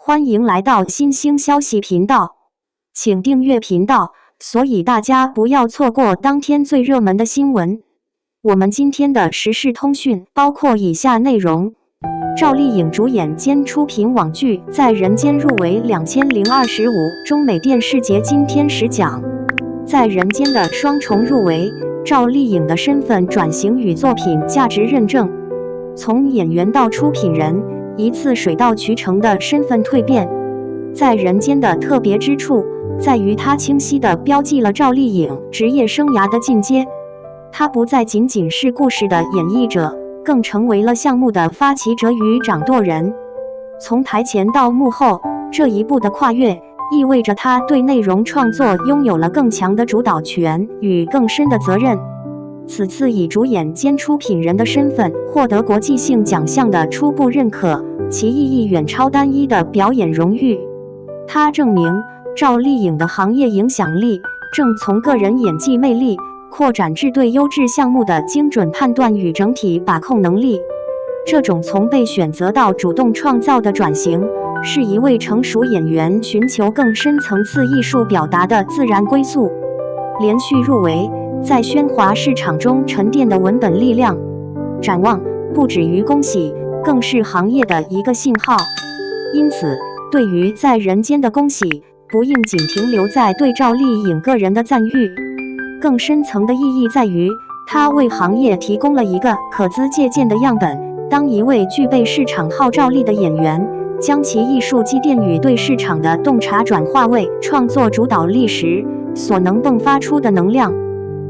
欢迎来到新兴消息频道，请订阅频道，所以大家不要错过当天最热门的新闻。我们今天的时事通讯包括以下内容：赵丽颖主演兼出品网剧《在人间》入围2025中美电视节金天使奖，《在人间》的双重入围，赵丽颖的身份转型与作品价值认证，从演员到出品人，一次水到渠成的身份蜕变。在人间的特别之处在于它清晰地标记了赵丽颖职业生涯的进阶，她不再仅仅是故事的演绎者，更成为了项目的发起者与掌舵人。从台前到幕后，这一步的跨越意味着她对内容创作拥有了更强的主导权与更深的责任。此次以主演兼出品人的身份获得国际性奖项的初步认可，其意义远超单一的表演荣誉。它证明赵丽颖的行业影响力正从个人演技魅力扩展至对优质项目的精准判断与整体把控能力。这种从被选择到主动创造的转型，是一位成熟演员寻求更深层次艺术表达的自然归宿。连续入围，在喧哗市场中沉淀的文本力量，展望不止于恭喜，更是行业的一个信号。因此，对于在人间的恭喜，不应仅停留在对赵丽颖个人的赞誉，更深层的意义在于，它为行业提供了一个可资借鉴的样本。当一位具备市场号召力的演员，将其艺术积淀与对市场的洞察转化为创作主导力时，所能迸发出的能量，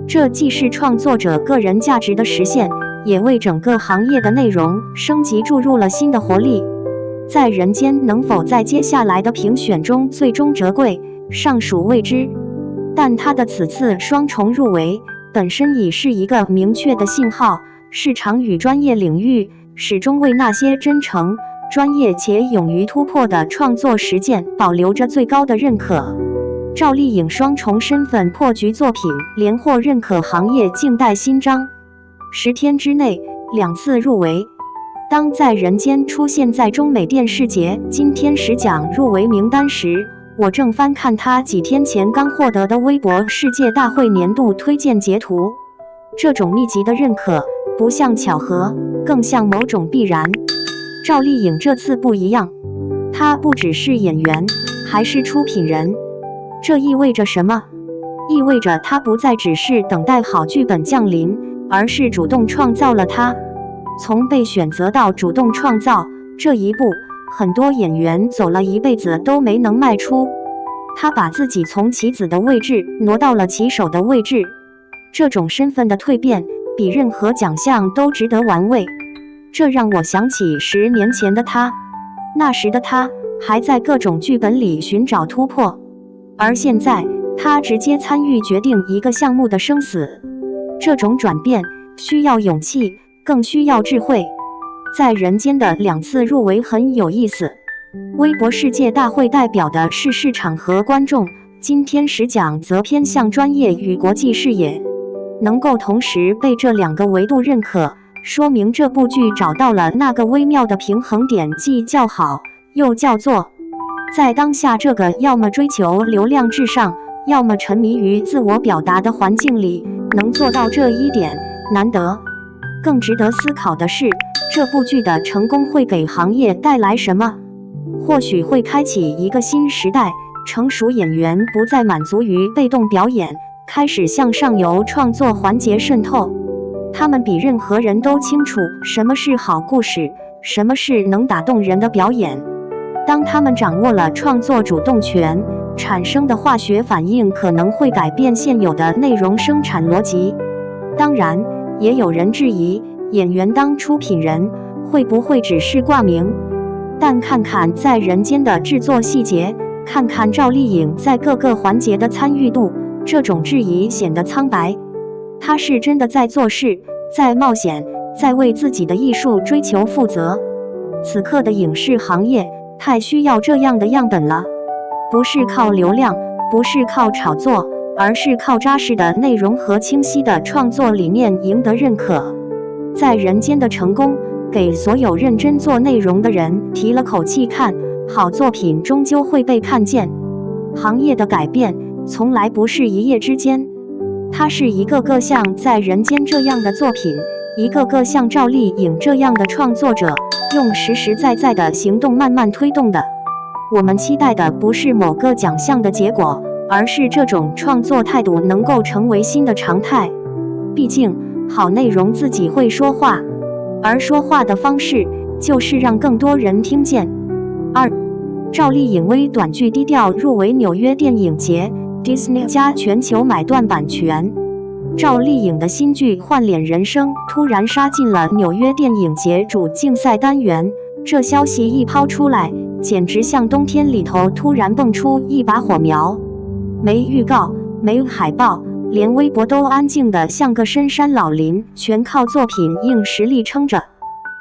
这既是创作者个人价值的实现，也为整个行业的内容升级注入了新的活力。在人间能否在接下来的评选中最终折桂，尚属未知，但他的此次双重入围本身已是一个明确的信号。市场与专业领域始终为那些真诚、专业且勇于突破的创作实践保留着最高的认可。赵丽颖双重身份破局作品连获认可，行业静待新章。10天之内2次入围。当在人间出现在中美电视节金天使奖入围名单时，我正翻看他几天前刚获得的微博世界大会年度推荐截图。这种密集的认可不像巧合，更像某种必然。赵丽颖这次不一样，她不只是演员，还是出品人。这意味着什么？意味着她不再只是等待好剧本降临，而是主动创造了它。从被选择到主动创造这一步，很多演员走了一辈子都没能迈出。他把自己从棋子的位置挪到了棋手的位置，这种身份的蜕变比任何奖项都值得玩味。这让我想起10年前的他，那时的他还在各种剧本里寻找突破，而现在他直接参与决定一个项目的生死。这种转变需要勇气，更需要智慧。在人间的2次入围很有意思。微博世界大会代表的是市场和观众，金天使奖则偏向专业与国际视野。能够同时被这2个维度认可，说明这部剧找到了那个微妙的平衡点，既叫好又叫座。在当下这个要么追求流量至上，要么沉迷于自我表达的环境里，能做到这一点难得。更值得思考的是，这部剧的成功会给行业带来什么？或许会开启一个新时代，成熟演员不再满足于被动表演，开始向上游创作环节渗透。他们比任何人都清楚什么是好故事，什么是能打动人的表演。当他们掌握了创作主动权，产生的化学反应可能会改变现有的内容生产逻辑。当然，也有人质疑演员当出品人会不会只是挂名，但看看在人间的制作细节，看看赵丽颖在各个环节的参与度，这种质疑显得苍白。她是真的在做事，在冒险，在为自己的艺术追求负责。此刻的影视行业太需要这样的样本了，不是靠流量，不是靠炒作，而是靠扎实的内容和清晰的创作理念赢得认可。在人间的成功，给所有认真做内容的人提了口气，看好作品终究会被看见。行业的改变从来不是一夜之间，它是一个个像在人间这样的作品，一个个像赵丽颖这样的创作者，用实实在在的行动慢慢推动的。我们期待的不是某个奖项的结果，而是这种创作态度能够成为新的常态。毕竟，好内容自己会说话，而说话的方式就是让更多人听见。2. 赵丽颖微短剧低调入围纽约电影节 ，Disney 加全球买断版权。赵丽颖的新剧《换脸人生》突然杀进了纽约电影节主竞赛单元，这消息一抛出来，简直像冬天里头突然蹦出一把火苗。没预告，没海报，连微博都安静得像个深山老林，全靠作品硬实力撑着。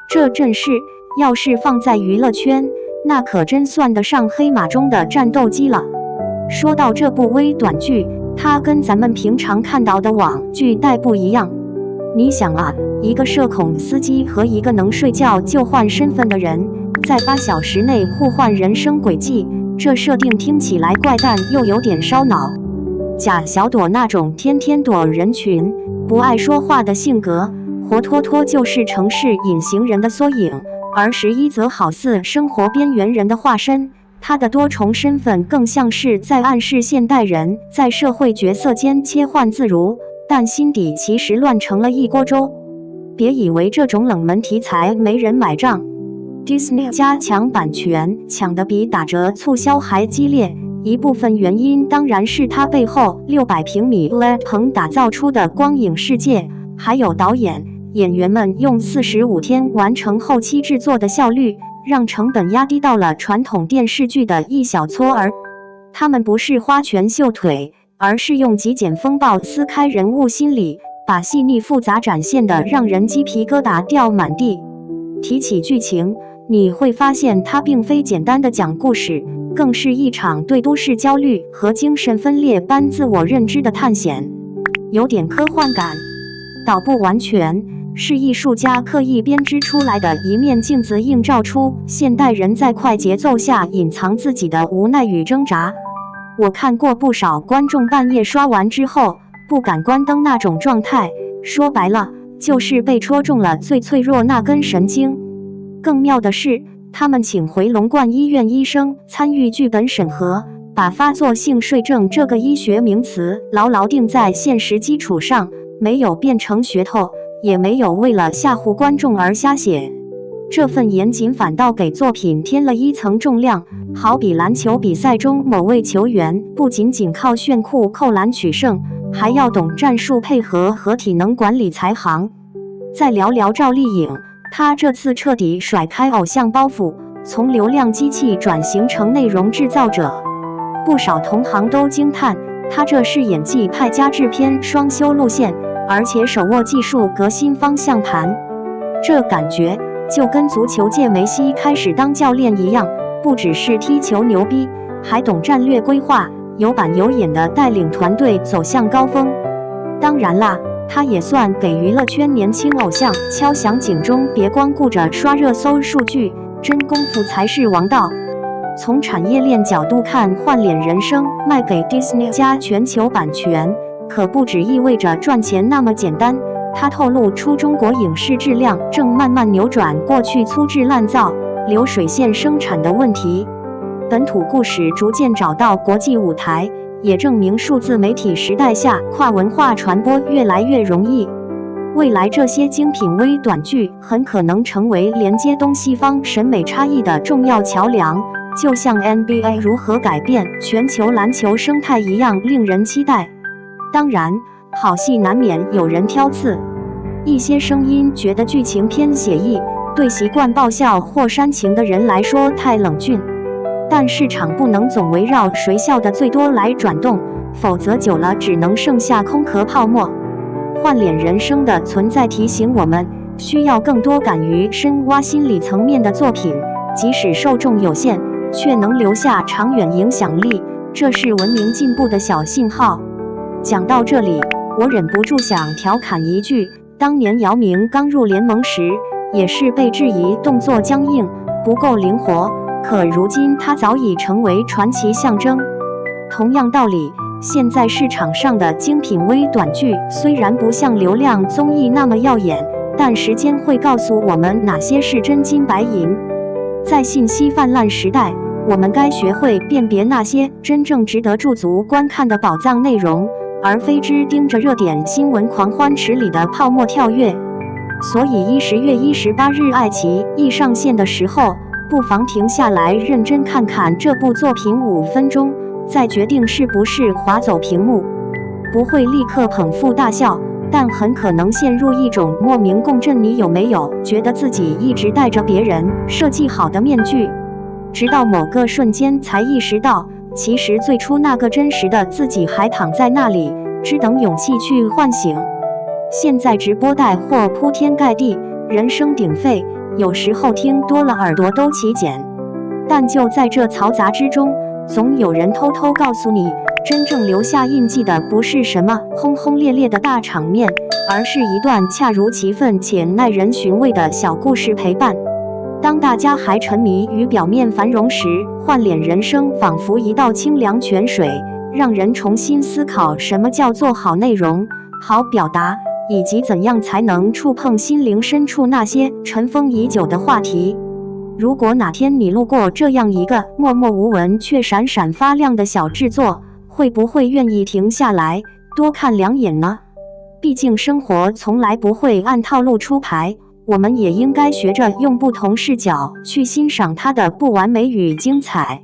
这阵势要是放在娱乐圈，那可真算得上黑马中的战斗机了。说到这部微短剧，它跟咱们平常看到的网剧带不一样。你想啊，一个社恐司机和一个能睡觉就换身份的人，在8小时内互换人生轨迹，这设定听起来怪诞又有点烧脑。贾小朵那种天天躲人群、不爱说话的性格，活脱脱就是城市隐形人的缩影，而11则好似生活边缘人的化身。他的多重身份更像是在暗示现代人在社会角色间切换自如，但心底其实乱成了一锅粥。别以为这种冷门题材没人买账， Disney 加抢版权抢得比打折促销还激烈，一部分原因当然是它背后600平米 LED 棚打造出的光影世界，还有导演、演员们用45天完成后期制作的效率，让成本压低到了传统电视剧的一小撮儿。他们不是花拳绣腿，而是用极简风暴撕开人物心理，把细腻复杂展现得让人鸡皮疙瘩掉满地。提起剧情，你会发现它并非简单的讲故事，更是一场对都市焦虑和精神分裂般自我认知的探险，有点科幻感，倒不完全。是艺术家刻意编织出来的一面镜子，映照出现代人在快节奏下隐藏自己的无奈与挣扎。我看过不少观众半夜刷完之后不敢关灯那种状态，说白了就是被戳中了最脆弱那根神经。更妙的是，他们请回龙冠医院医生参与剧本审核，把发作性睡症这个医学名词牢牢定在现实基础上，没有变成噱头，也没有为了吓唬观众而瞎写。这份严谨反倒给作品添了一层重量，好比篮球比赛中某位球员不仅仅靠炫酷扣篮取胜，还要懂战术配合和体能管理才行。再聊聊赵丽颖，她这次彻底甩开偶像包袱，从流量机器转型成内容制造者。不少同行都惊叹，她这是演技派加制片双修路线，而且手握技术革新方向盘。这感觉就跟足球界梅西开始当教练一样，不只是踢球牛逼，还懂战略规划，有板有眼地带领团队走向高峰。当然啦，他也算给娱乐圈年轻偶像敲响警钟，别光顾着刷热搜数据，真功夫才是王道。从产业链角度看，换脸人生卖给 Disney 加全球版权，可不只意味着赚钱那么简单。他透露出中国影视质量正慢慢扭转过去粗制滥造、流水线生产的问题，本土故事逐渐找到国际舞台，也证明数字媒体时代下跨文化传播越来越容易。未来这些精品微短剧很可能成为连接东西方审美差异的重要桥梁，就像 NBA 如何改变全球篮球生态一样令人期待。当然，好戏难免有人挑刺，一些声音觉得剧情偏写意，对习惯爆笑或煽情的人来说太冷峻。但市场不能总围绕谁笑的最多来转动，否则久了只能剩下空壳泡沫。换脸人生的存在提醒我们，需要更多敢于深挖心理层面的作品，即使受众有限，却能留下长远影响力，这是文明进步的小信号。讲到这里，我忍不住想调侃一句，当年姚明刚入联盟时，也是被质疑动作僵硬，不够灵活，可如今它早已成为传奇象征。同样道理，现在市场上的精品微短剧虽然不像流量综艺那么耀眼，但时间会告诉我们哪些是真金白银。在信息泛滥时代，我们该学会辨别那些真正值得驻足观看的宝藏内容，而非只盯着热点新闻狂欢池里的泡沫跳跃。所以10月18日爱奇艺上线的时候，不妨停下来认真看看这部作品5分钟，再决定是不是划走屏幕。不会立刻捧腹大笑，但很可能陷入一种莫名共振。你有没有觉得自己一直戴着别人设计好的面具，直到某个瞬间才意识到，其实最初那个真实的自己还躺在那里，只等勇气去唤醒。现在直播带货铺天盖地，人声鼎沸，有时候听多了耳朵都起茧。但就在这嘈杂之中，总有人偷偷告诉你，真正留下印记的不是什么轰轰烈烈的大场面，而是一段恰如其分且耐人寻味的小故事陪伴。当大家还沉迷于表面繁荣时，换脸人生仿佛一道清凉泉水，让人重新思考什么叫做好内容、好表达，以及怎样才能触碰心灵深处那些尘封已久的话题。如果哪天你路过这样一个默默无闻却闪闪发亮的小制作，会不会愿意停下来多看两眼呢？毕竟生活从来不会按套路出牌，我们也应该学着用不同视角去欣赏它的不完美与精彩。